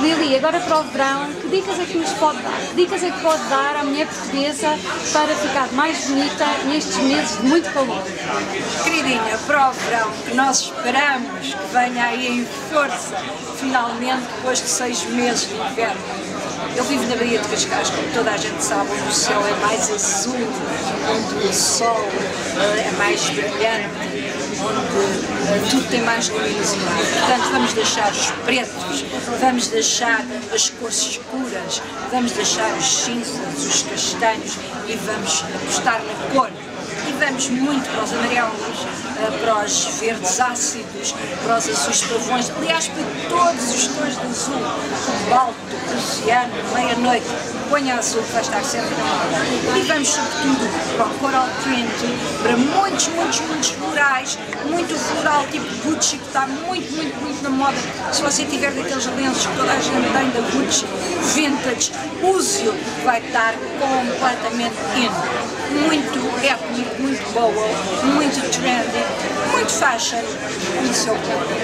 Lili, agora para o verão, que dicas é que nos pode dar? Que dicas é que pode dar à mulher portuguesa para ficar mais bonita nestes meses de muito calor? Queridinha, para o verão, que nós esperamos que venha aí em força, finalmente, depois de 6 meses de inverno. Eu vivo na Baía de Cascais, como toda a gente sabe, onde o céu é mais azul, onde o sol é mais brilhante, onde tudo tem mais luminosidade. Portanto, vamos deixar os pretos, vamos deixar as cores escuras, vamos deixar os cinzas, os castanhos e vamos apostar na cor. E vamos muito para os amarelos, para os verdes ácidos, para os azuis pavões, aliás, para todos os tons de azul, cobalto, oceano, meia-noite, ponha azul que vai estar sempre na moda. E vamos, sobretudo, para o coral print, para muitos florais, muito floral tipo Gucci, que está muito na moda. Se você tiver daqueles lenços que toda a gente tem da Gucci, vintage, use-o, vai estar completamente in. Muito étnico, muito boa, muito trendy, muito fashion, no seu corpo.